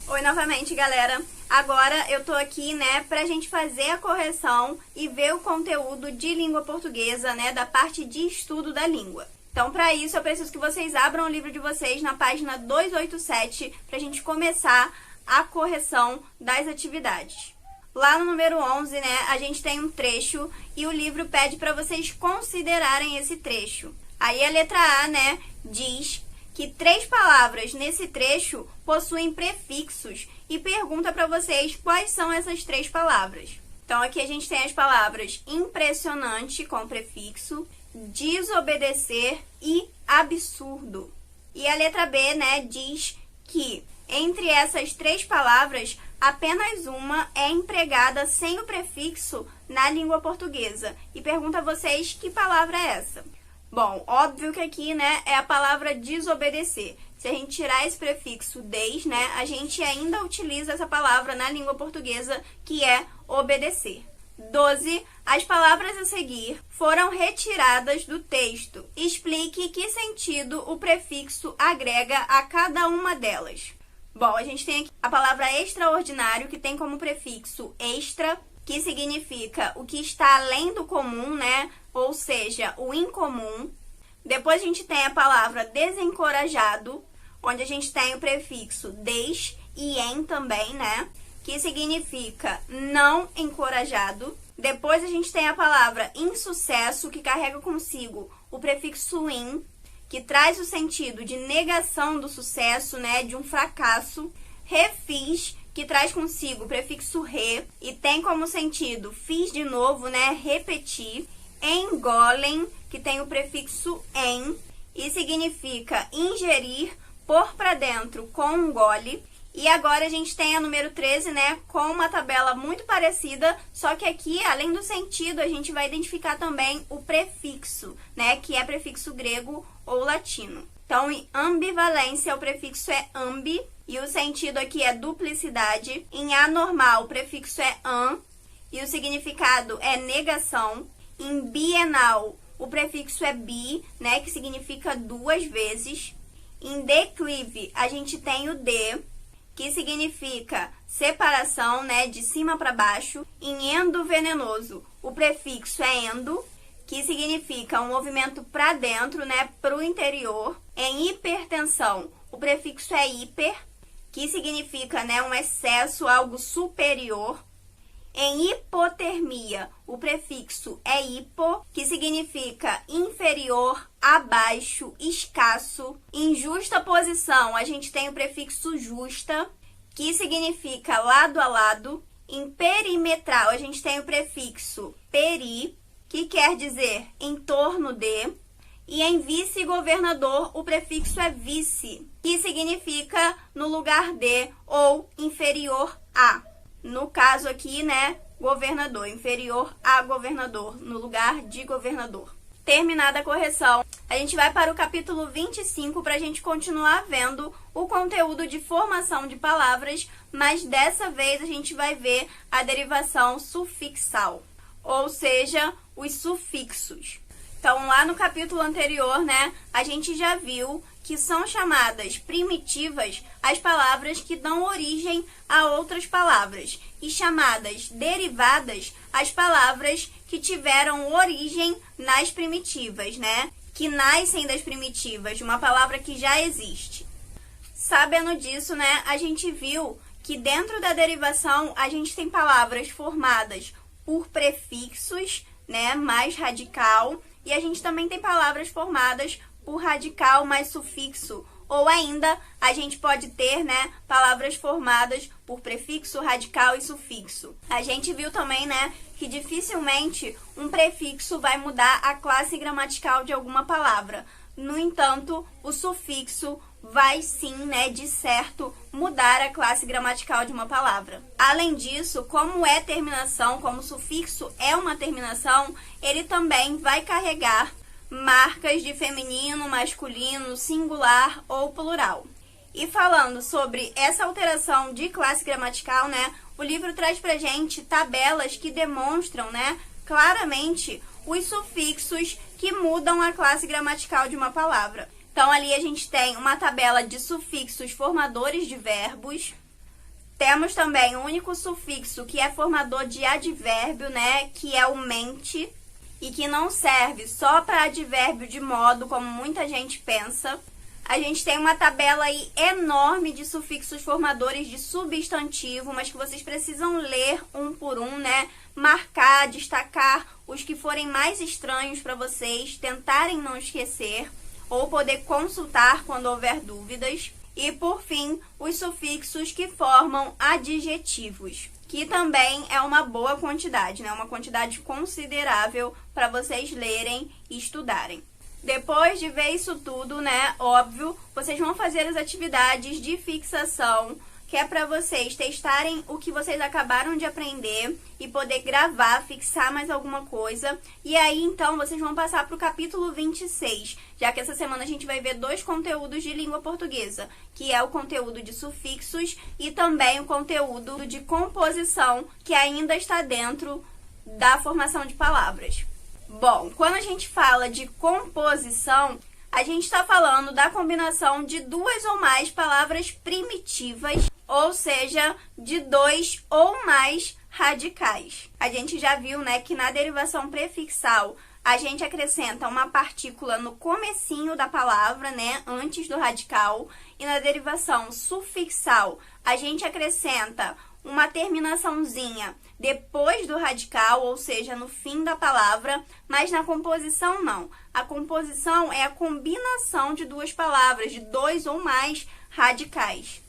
Oi novamente, galera. Agora eu tô aqui, né, pra gente fazer a correção e ver o conteúdo de língua portuguesa, né, da parte de estudo da língua. Então, pra isso, eu preciso que vocês abram o livro de vocês na página 287 pra gente começar a correção das atividades. Lá no número 11, né, a gente tem um trecho e o livro pede pra vocês considerarem esse trecho. Aí a letra A, né, diz que 3 palavras nesse trecho possuem prefixos e pergunta para vocês quais são essas 3 palavras. Então, aqui a gente tem as palavras impressionante com prefixo, desobedecer e absurdo. E a letra B, né, diz que entre essas 3 palavras, apenas uma é empregada sem o prefixo na língua portuguesa. E pergunta a vocês que palavra é essa. Bom, óbvio que aqui, né, é a palavra desobedecer. Se a gente tirar esse prefixo des, né, a gente ainda utiliza essa palavra na língua portuguesa, que é obedecer. 12. As palavras a seguir foram retiradas do texto. Explique que sentido o prefixo agrega a cada uma delas. Bom, a gente tem aqui a palavra extraordinário, que tem como prefixo extra, que significa o que está além do comum, né? Ou seja, o incomum. Depois a gente tem a palavra desencorajado, onde a gente tem o prefixo des e em também, né? Que significa não encorajado. Depois a gente tem a palavra insucesso, que carrega consigo o prefixo in, que traz o sentido de negação do sucesso, né? De um fracasso. Refiz, que traz consigo o prefixo re e tem como sentido fiz de novo, né? Repetir. Engolem, que tem o prefixo em e significa ingerir, pôr para dentro com um gole. E agora a gente tem a número 13, né? Com uma tabela muito parecida, só que aqui, além do sentido, a gente vai identificar também o prefixo, né? Que é prefixo grego ou latino. Então, em ambivalência, o prefixo é ambi. E o sentido aqui é duplicidade. Em anormal, o prefixo é an e o significado é negação. Em bienal, o prefixo é bi, né, que significa 2 vezes. Em declive, a gente tem o de, que significa separação, né, de cima para baixo. Em endovenenoso, o prefixo é endo, que significa um movimento para dentro, né, para o interior. Em hipertensão, o prefixo é hiper, que significa, né, um excesso, algo superior. Em hipotermia, o prefixo é hipo, que significa inferior, abaixo, escasso. Em justa posição, a gente tem o prefixo justa, que significa lado a lado. Em perimetral, a gente tem o prefixo peri, que quer dizer em torno de. E em vice-governador, o prefixo é vice, que significa no lugar de ou inferior a. No caso aqui, né, governador, inferior a governador, no lugar de governador. Terminada a correção, a gente vai para o capítulo 25 para a gente continuar vendo o conteúdo de formação de palavras, mas dessa vez a gente vai ver a derivação sufixal, ou seja, os sufixos. Então, lá no capítulo anterior, né, a gente já viu que são chamadas primitivas as palavras que dão origem a outras palavras e chamadas derivadas as palavras que tiveram origem nas primitivas, né, que nascem das primitivas, de uma palavra que já existe. Sabendo disso, né, a gente viu que dentro da derivação a gente tem palavras formadas por prefixos, né, mais radical, e a gente também tem palavras formadas por radical mais sufixo, ou ainda a gente pode ter, né, palavras formadas por prefixo, radical e sufixo. A gente viu também, né, que dificilmente um prefixo vai mudar a classe gramatical de alguma palavra. No entanto, o sufixo vai sim, né, de certo, mudar a classe gramatical de uma palavra. Além disso, como é terminação, como o sufixo é uma terminação, ele também vai carregar marcas de feminino, masculino, singular ou plural. E falando sobre essa alteração de classe gramatical, né, o livro traz pra gente tabelas que demonstram, né, claramente os sufixos que mudam a classe gramatical de uma palavra. Então, ali a gente tem uma tabela de sufixos formadores de verbos, Temos também o único sufixo que é formador de advérbio, né, que é o mente, e que não serve só para advérbio de modo, como muita gente pensa. A gente tem uma tabela aí enorme de sufixos formadores de substantivo, mas que vocês precisam ler um por um, né? Marcar, destacar os que forem mais estranhos para vocês, tentarem não esquecer ou poder consultar quando houver dúvidas. E, por fim, os sufixos que formam adjetivos, que também é uma boa quantidade, né? Uma quantidade considerável para vocês lerem e estudarem. Depois de ver isso tudo, né, óbvio, vocês vão fazer as atividades de fixação, que é para vocês testarem o que vocês acabaram de aprender e poder gravar, fixar mais alguma coisa. E aí, então, vocês vão passar para o capítulo 26, já que essa semana a gente vai ver 2 conteúdos de língua portuguesa, que é o conteúdo de sufixos e também o conteúdo de composição, que ainda está dentro da formação de palavras. Bom, quando a gente fala de composição, a gente está falando da combinação de 2 ou mais palavras primitivas, ou seja, de 2 ou mais radicais. A gente já viu, né, que na derivação prefixal a gente acrescenta uma partícula no comecinho da palavra, né, antes do radical, e na derivação sufixal a gente acrescenta uma terminaçãozinha depois do radical, ou seja, no fim da palavra, mas na composição não. A composição é a combinação de 2 palavras, de 2 ou mais radicais.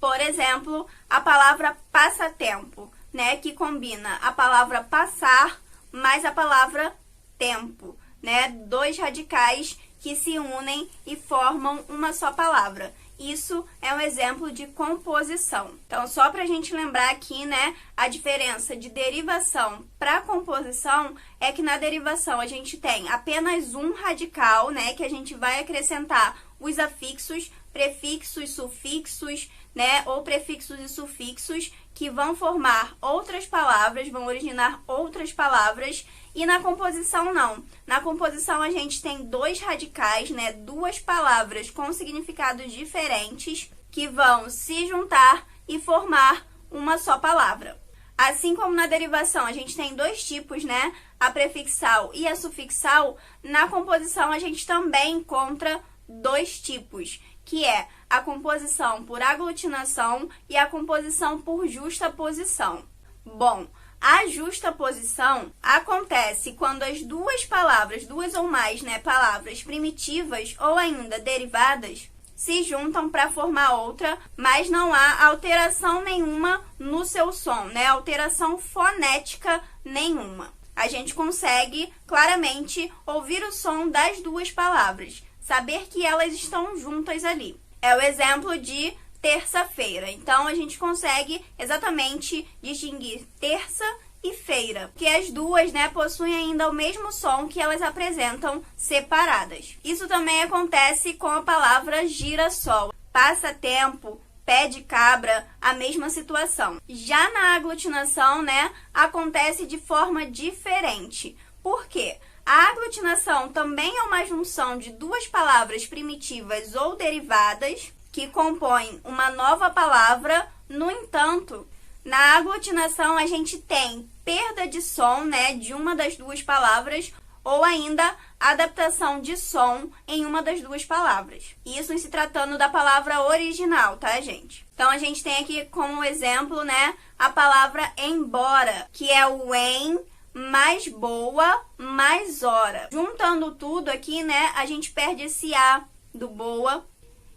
Por exemplo, a palavra passatempo, né, que combina a palavra passar mais a palavra tempo, né, 2 radicais que se unem e formam uma só palavra. Isso é um exemplo de composição. Então, só para a gente lembrar aqui, né, a diferença de derivação para composição é que na derivação a gente tem apenas um radical, né, que a gente vai acrescentar os afixos, prefixos, sufixos, né, ou prefixos e sufixos que vão formar outras palavras, vão originar outras palavras. E na composição não. Na composição a gente tem 2 radicais, né, 2 palavras com significados diferentes que vão se juntar e formar uma só palavra. Assim como na derivação a gente tem 2 tipos, né, a prefixal e a sufixal, na composição a gente também encontra 2 tipos, que é a composição por aglutinação e a composição por justaposição. Bom, a justaposição acontece quando as 2 palavras, 2 ou mais, né, palavras primitivas ou ainda derivadas, se juntam para formar outra, mas não há alteração nenhuma no seu som, né, alteração fonética nenhuma. A gente consegue claramente ouvir o som das 2 palavras, saber que elas estão juntas ali. É o exemplo de terça-feira. Então, a gente consegue exatamente distinguir terça e feira, que as 2, né, possuem ainda o mesmo som que elas apresentam separadas. Isso também acontece com a palavra girassol. Passatempo, pé de cabra, a mesma situação. Já na aglutinação, né, acontece de forma diferente. Por quê? A aglutinação também é uma junção de 2 palavras primitivas ou derivadas que compõem uma nova palavra. No entanto, na aglutinação a gente tem perda de som, né, de uma das 2 palavras ou ainda adaptação de som em uma das 2 palavras. Isso em se tratando da palavra original, tá, gente? Então, a gente tem aqui como exemplo, né, a palavra embora, que é o em mais boa mais hora. Juntando tudo aqui, né, a gente perde esse A do boa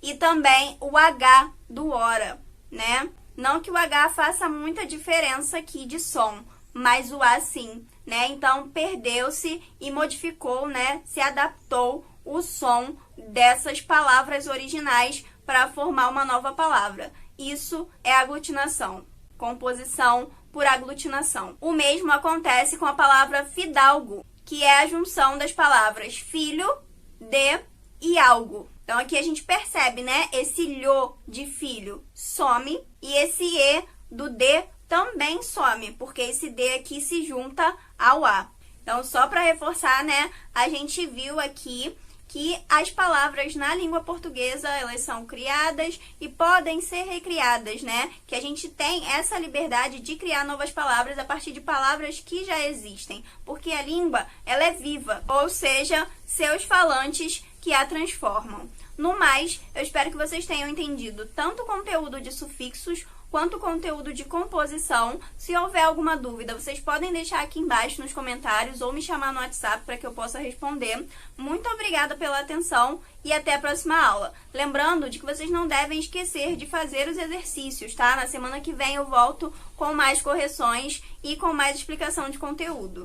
e também o H do hora, né? Não que o H faça muita diferença aqui de som, mas o A sim, né? Então, perdeu-se e modificou, né? Se adaptou o som dessas palavras originais para formar uma nova palavra. Isso é aglutinação, composição por aglutinação. O mesmo acontece com a palavra fidalgo, que é a junção das palavras filho, de e algo. Então, aqui a gente percebe, né? Esse lho de filho some e esse e do de também some, porque esse D aqui se junta ao A. Então, só para reforçar, né, a gente viu aqui que as palavras na língua portuguesa, elas são criadas e podem ser recriadas, né? Que a gente tem essa liberdade de criar novas palavras a partir de palavras que já existem, porque a língua, ela é viva, ou seja, seus falantes que a transformam. No mais, eu espero que vocês tenham entendido tanto o conteúdo de sufixos quanto o conteúdo de composição. Se houver alguma dúvida, vocês podem deixar aqui embaixo nos comentários ou me chamar no WhatsApp para que eu possa responder. Muito obrigada pela atenção e até a próxima aula. Lembrando de que vocês não devem esquecer de fazer os exercícios, tá? Na semana que vem eu volto com mais correções e com mais explicação de conteúdo.